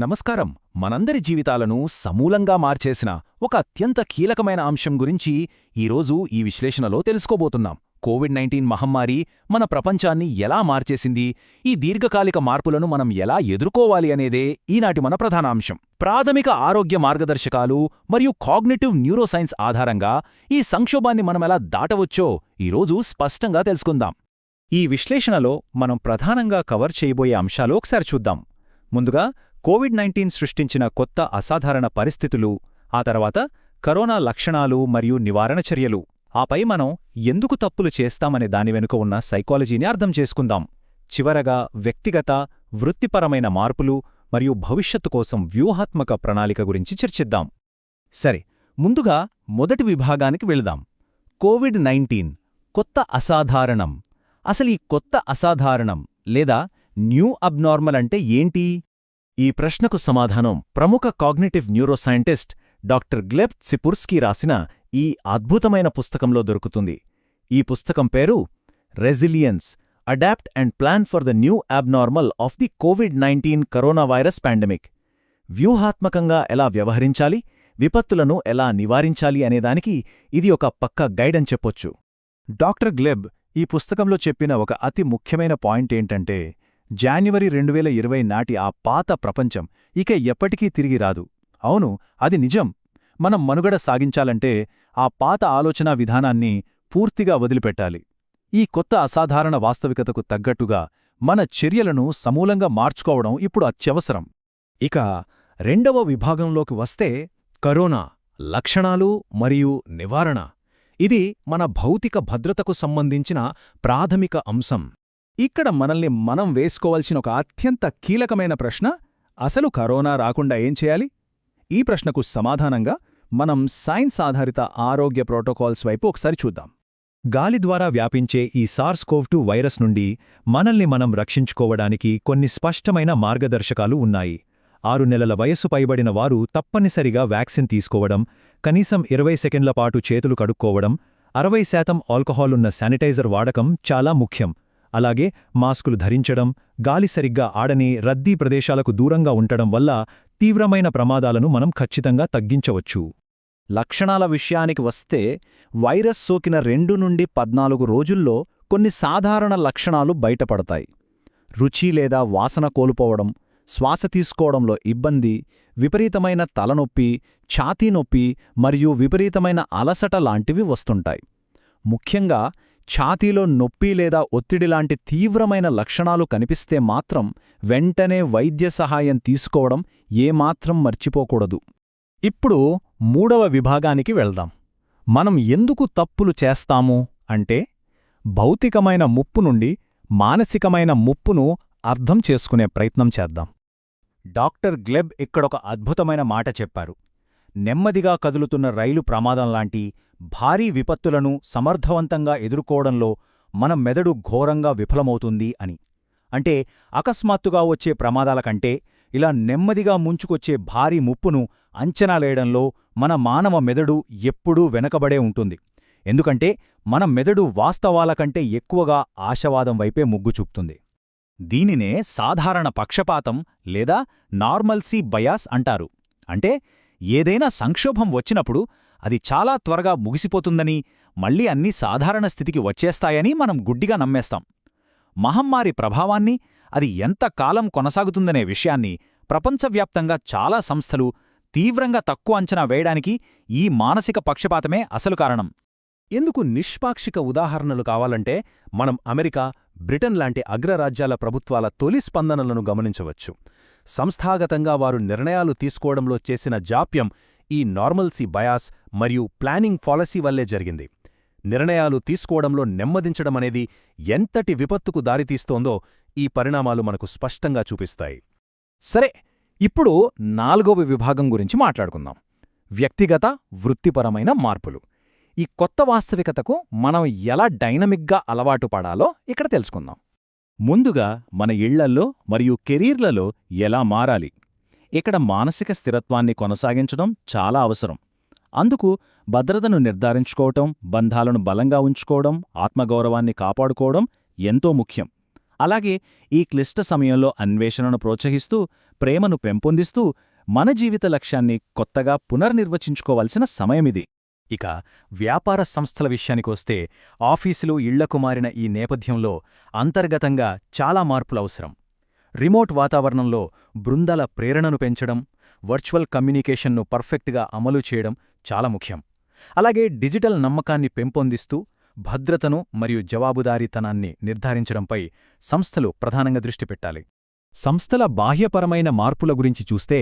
నమస్కారం. మనందరి జీవితాలను సమూలంగా మార్చేసిన ఒక అత్యంత కీలకమైన అంశం గురించి ఈరోజు ఈ విశ్లేషణలో తెలుసుకోబోతున్నాం. కోవిడ్-19 మహమ్మారి మన ప్రపంచాన్ని ఎలా మార్చేసింది, ఈ దీర్ఘకాలిక మార్పులను మనం ఎలా ఎదుర్కోవాలి అనేదే ఈనాటి మన ప్రధాన అంశం. ప్రాథమిక ఆరోగ్య మార్గదర్శకాలు మరియు కాగ్నిటివ్ న్యూరోసైన్స్ ఆధారంగా ఈ సంక్షోభాన్ని మనమెలా దాటవచ్చో ఈరోజు స్పష్టంగా తెలుసుకుందాం. ఈ విశ్లేషణలో మనం ప్రధానంగా కవర్ చేయబోయే అంశాలు ఒకసారి చూద్దాం. ముందుగా కోవిడ్-19 సృష్టించిన కొత్త అసాధారణ పరిస్థితులు, ఆ తర్వాత కరోనా లక్షణాలు మరియు నివారణ చర్యలు, ఆపై మనం ఎందుకు తప్పులు చేస్తామనే దాని వెనుక ఉన్న సైకాలజీని అర్థం చేసుకుందాం. చివరగా వ్యక్తిగత, వృత్తిపరమైన మార్పులు మరియు భవిష్యత్తు కోసం వ్యూహాత్మక ప్రణాళిక గురించి చర్చిద్దాం. సరే, ముందుగా మొదటి విభాగానికి వెళదాం. కోవిడ్-19 కొత్త అసాధారణం. అసలు ఈ కొత్త అసాధారణం లేదా న్యూ అబ్నార్మల్ అంటే ఏంటి? ఈ ప్రశ్నకు సమాధానం ప్రముఖ కాగ్నిటివ్ న్యూరోసైంటిస్ట్ డాక్టర్ గ్లెబ్ సిపుర్స్కీ రాసిన ఈ అద్భుతమైన పుస్తకంలో దొరుకుతుంది. ఈ పుస్తకం పేరు resilience, adapt and plan for the new abnormal of the COVID corona virus pandemic. వ్యూహాత్మకంగా ఎలా వ్యవహరించాలి, విపత్తులను ఎలా నివారించాలి అనేదానికి ఇది ఒక పక్క గైడ్ అని చెప్పొచ్చు. డాక్టర్ గ్లెబ్ ఈ పుస్తకంలో చెప్పిన ఒక అతి ముఖ్యమైన పాయింట్ ఏంటంటే, జాన్యువరి 2020 నాటి ఆ పాత ప్రపంచం ఇక ఎప్పటికీ తిరిగి రాదు. అవును, అది నిజం. మనం మనుగడ సాగించాలంటే ఆ పాత ఆలోచనా విధానాన్ని పూర్తిగా వదిలిపెట్టాలి. ఈ కొత్త అసాధారణ వాస్తవికతకు తగ్గట్టుగా మన చర్యలను సమూలంగా మార్చుకోవడం ఇప్పుడు అత్యవసరం. ఇక రెండవ విభాగంలోకి వస్తే కరోనా లక్షణాలు మరియు నివారణ. ఇది మన భౌతిక భద్రతకు సంబంధించిన ప్రాథమిక అంశం. ఇక్కడ మనల్ని మనం వేసుకోవాల్సిన ఒక అత్యంత కీలకమైన ప్రశ్న, అసలు కరోనా రాకుండా ఏం చేయాలి? ఈ ప్రశ్నకు సమాధానంగా మనం సైన్స్ ఆధారిత ఆరోగ్య ప్రోటోకాల్స్ వైపు ఒకసారి చూద్దాం. గాలి ద్వారా వ్యాపించే ఈ SARS-CoV-2 వైరస్ నుండి మనల్ని మనం రక్షించుకోవడానికి కొన్ని స్పష్టమైన మార్గదర్శకాలు ఉన్నాయి. 6 నెలల వయస్సు పైబడిన వారు తప్పనిసరిగా వ్యాక్సిన్ తీసుకోవడం, కనీసం 20 సెకండ్ల పాటు చేతులు కడుక్కోవడం, 60% ఆల్కహాల్ ఉన్న శానిటైజర్ వాడకం చాలా ముఖ్యం. అలాగే మాస్కులు ధరించడం, గాలి సరిగ్గా ఆడని రద్దీ ప్రదేశాలకు దూరంగా ఉండటం వల్ల తీవ్రమైన ప్రమాదాలను మనం ఖచ్చితంగా తగ్గించవచ్చు. లక్షణాల విషయానికి వస్తే, వైరస్ సోకిన 2 నుండి 14 రోజుల్లో కొన్ని సాధారణ లక్షణాలు బయటపడతాయి. రుచి లేదా వాసన కోల్పోవడం, శ్వాస తీసుకోవడంలో ఇబ్బంది, విపరీతమైన తలనొప్పి, ఛాతీ నొప్పి మరియు విపరీతమైన అలసట లాంటివి వస్తుంటాయి. ముఖ్యంగా ఛాతీలో నొప్పి లేదా ఒత్తిడిలాంటి తీవ్రమైన లక్షణాలు కనిపిస్తే మాత్రం వెంటనే వైద్య సహాయం తీసుకోవడం ఏమాత్రం మర్చిపోకూడదు. ఇప్పుడు మూడవ విభాగానికి వెళ్దాం. మనం ఎందుకు తప్పులు చేస్తాము అంటే, భౌతికమైన ముప్పు నుండి మానసికమైన ముప్పును అర్థం చేసుకునే ప్రయత్నం చేద్దాం. డాక్టర్ గ్లెబ్ ఇక్కడొక అద్భుతమైన మాట చెప్పారు. నెమ్మదిగా కదులుతున్న రైలు ప్రమాదంలాంటి భారీ విపత్తులను సమర్థవంతంగా ఎదుర్కోవడంలో మన మెదడు ఘోరంగా విఫలమవుతుంది అని. అంటే అకస్మాత్తుగా వచ్చే ప్రమాదాల కంటే ఇలా నెమ్మదిగా ముంచుకొచ్చే భారీ ముప్పును అంచనాలేయడంలో మన మానవ మెదడు ఎప్పుడూ వెనకబడే ఉంటుంది. ఎందుకంటే మన మెదడు వాస్తవాల కంటే ఎక్కువగా ఆశావాదం వైపే మొగ్గు చూపుతుంది. దీనినే సాధారణ పక్షపాతం లేదా నార్మల్సీ బయాస్ అంటారు. అంటే ఏదైనా సంక్షోభం వచ్చినప్పుడు అది చాలా త్వరగా ముగిసిపోతుందని, మళ్లీ అన్నీ సాధారణ స్థితికి వచ్చేస్తాయని మనం గుడ్డిగా నమ్మేస్తాం. మహమ్మారి ప్రభావాన్ని, అది ఎంతకాలం కొనసాగుతుందనే విషయాన్ని ప్రపంచవ్యాప్తంగా చాలా సంస్థలు తీవ్రంగా తక్కువ అంచనా వేయడానికి ఈ మానసిక పక్షపాతమే అసలు కారణం. ఎందుకు నిష్పాక్షిక ఉదాహరణలు కావాలంటే మనం అమెరికా, బ్రిటన్ లాంటి అగ్రరాజ్యాల ప్రభుత్వాల తొలి స్పందనలను గమనించవచ్చు. సంస్థాగతంగా వారు నిర్ణయాలు తీసుకోవడంలో చేసిన జాప్యం ఈ నార్మల్సీ బయాస్ మరియు ప్లానింగ్ పాలసీ వల్లే జరిగింది. నిర్ణయాలు తీసుకోవడంలో నెమ్మదించడమనేది ఎంతటి విపత్తుకు దారితీస్తోందో ఈ పరిణామాలు మనకు స్పష్టంగా చూపిస్తాయి. సరే, ఇప్పుడు 4వ విభాగం గురించి మాట్లాడుకుందాం. వ్యక్తిగత, వృత్తిపరమైన మార్పులు. ఈ కొత్త వాస్తవికతకు మనం ఎలా డైనమిక్గా అలవాటు పడాలో ఇక్కడ తెలుసుకుందాం. ముందుగా మన ఇళ్లల్లో మరియు కెరీర్లలో ఎలా మారాలి. ఇక్కడ మానసిక స్థిరత్వాన్ని కొనసాగించడం చాలా అవసరం. అందుకు భద్రతను నిర్ధారించుకోవటం, బంధాలను బలంగా ఉంచుకోవడం, ఆత్మగౌరవాన్ని కాపాడుకోవడం ఎంతో ముఖ్యం. అలాగే ఈ క్లిష్ట సమయంలో అన్వేషణను ప్రోత్సహిస్తూ ప్రేమను పెంపొందిస్తూ మన జీవిత లక్ష్యాన్ని కొత్తగా పునర్నిర్వచించుకోవాల్సిన సమయమిది. ఇక వ్యాపార సంస్థల విషయానికొస్తే ఆఫీసులు ఇళ్లకు మారిన ఈ నేపథ్యంలో అంతర్గతంగా చాలా మార్పులవసరం. రిమోట్ వాతావరణంలో బృందాల ప్రేరణను పెంచడం, వర్చువల్ కమ్యూనికేషన్ను పర్ఫెక్ట్గా అమలు చేయడం చాలా ముఖ్యం. అలాగే డిజిటల్ నమ్మకాన్ని పెంపొందిస్తూ భద్రతను మరియు జవాబుదారీతనాన్ని నిర్ధారించడంపై సంస్థలు ప్రధానంగా దృష్టి పెట్టాలి. సంస్థల బాహ్యపరమైన మార్పుల గురించి చూస్తే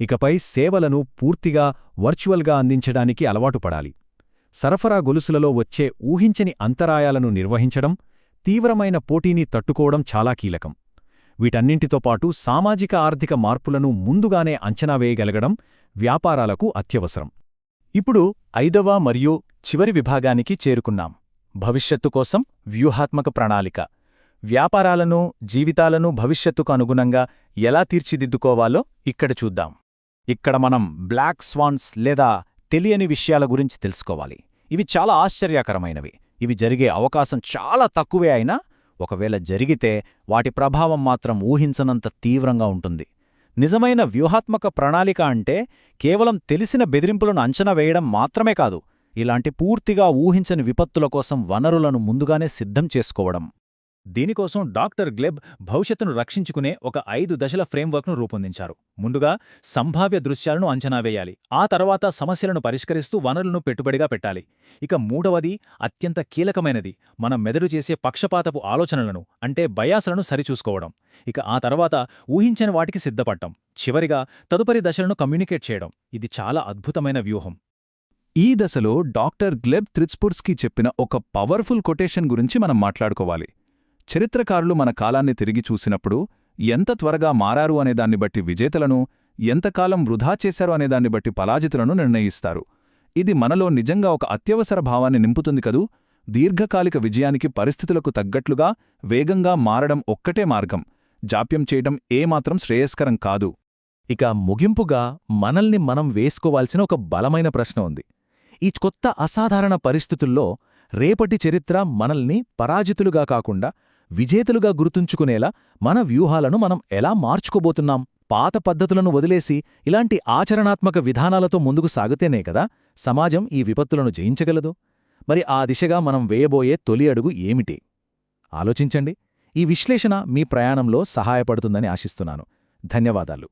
ఇకపై సేవలను పూర్తిగా వర్చువల్గా అందించడానికి అలవాటు పడాలి. సరఫరా గొలుసులలో వచ్చే ఊహించని అంతరాయాలను నిర్వహించడం, తీవ్రమైన పోటీని తట్టుకోవడం చాలా కీలకం. వీటన్నింటితో పాటు సామాజిక ఆర్థిక మార్పులను ముందుగానే అంచనా వేయగలగడం వ్యాపారాలకు అత్యవసరం. ఇప్పుడు 5వ మరియు చివరి విభాగానికి చేరుకున్నాం. భవిష్యత్తు కోసం వ్యూహాత్మక ప్రణాళిక. వ్యాపారాలను, జీవితాలను భవిష్యత్తుకు అనుగుణంగా ఎలా తీర్చిదిద్దుకోవాలో ఇక్కడ చూద్దాం. ఇక్కడ మనం బ్లాక్ స్వాన్స్ లేదా తెలియని విషయాల గురించి తెలుసుకోవాలి. ఇవి చాలా ఆశ్చర్యకరమైనవి. ఇవి జరిగే అవకాశం చాలా తక్కువే అయినా ఒకవేళ జరిగితే వాటి ప్రభావం మాత్రం ఊహించనంత తీవ్రంగా ఉంటుంది. నిజమైన వ్యూహాత్మక ప్రణాళిక అంటే కేవలం తెలిసిన బెదిరింపులను అంచనా వేయడం మాత్రమే కాదు, ఇలాంటి పూర్తిగా ఊహించని విపత్తుల కోసం వనరులను ముందుగానే సిద్ధం చేసుకోవడం. దీనికోసం డాక్టర్ గ్లెబ్ భవిష్యత్తును రక్షించుకునే ఒక 5 దశల ఫ్రేమ్వర్క్ను రూపొందించారు. ముందుగా సంభావ్య దృశ్యాలను అంచనా వేయాలి. ఆ తర్వాత సమస్యలను పరిష్కరిస్తూ వనరులను పెట్టుబడిగా పెట్టాలి. ఇక మూడవది అత్యంత కీలకమైనది, మన మెదడు చేసే పక్షపాతపు ఆలోచనలను అంటే బయాస్లను సరిచూసుకోవడం. ఇక ఆ తర్వాత ఊహించని వాటికి సిద్ధపడటం. చివరిగా తదుపరి దశలను కమ్యూనికేట్ చేయడం. ఇది చాలా అద్భుతమైన వ్యూహం. ఈ దశలో డాక్టర్ గ్లెబ్ త్రిట్స్పుర్స్కీ చెప్పిన ఒక పవర్ఫుల్ కొటేషన్ గురించి మనం మాట్లాడుకోవాలి. చరిత్రకారులు మన కాలాన్ని తిరిగి చూసినప్పుడు ఎంత త్వరగా మారారు అనేదాన్ని బట్టి విజేతలను, ఎంతకాలం వృధా చేశారు అనేదాన్ని బట్టి పరాజితులను నిర్ణయిస్తారు. ఇది మనలో నిజంగా ఒక అత్యవసర భావాన్ని నింపుతుంది కదూ. దీర్ఘకాలిక విజయానికి పరిస్థితులకు తగ్గట్లుగా వేగంగా మారడం ఒక్కటే మార్గం. జాప్యం చేయడం ఏమాత్రం శ్రేయస్కరం కాదు. ఇక ముగింపుగా మనల్ని మనం వేసుకోవాల్సిన ఒక బలమైన ప్రశ్న ఉంది. ఈ కొత్త అసాధారణ పరిస్థితుల్లో రేపటి చరిత్ర మనల్ని పరాజితులుగా కాకుండా విజేతలుగా గుర్తుంచుకునేలా మన వ్యూహాలను మనం ఎలా మార్చుకోబోతున్నాం? పాత పద్ధతులను వదిలేసి ఇలాంటి ఆచరణాత్మక విధానాలతో ముందుకు సాగితేనే కదా సమాజం ఈ విపత్తులను జయించగలదు. మరి ఆ దిశగా మనం వేయబోయే తొలి అడుగు ఏమిటి? ఆలోచించండి. ఈ విశ్లేషణ మీ ప్రయాణంలో సహాయపడుతుందని ఆశిస్తున్నాను. ధన్యవాదాలు.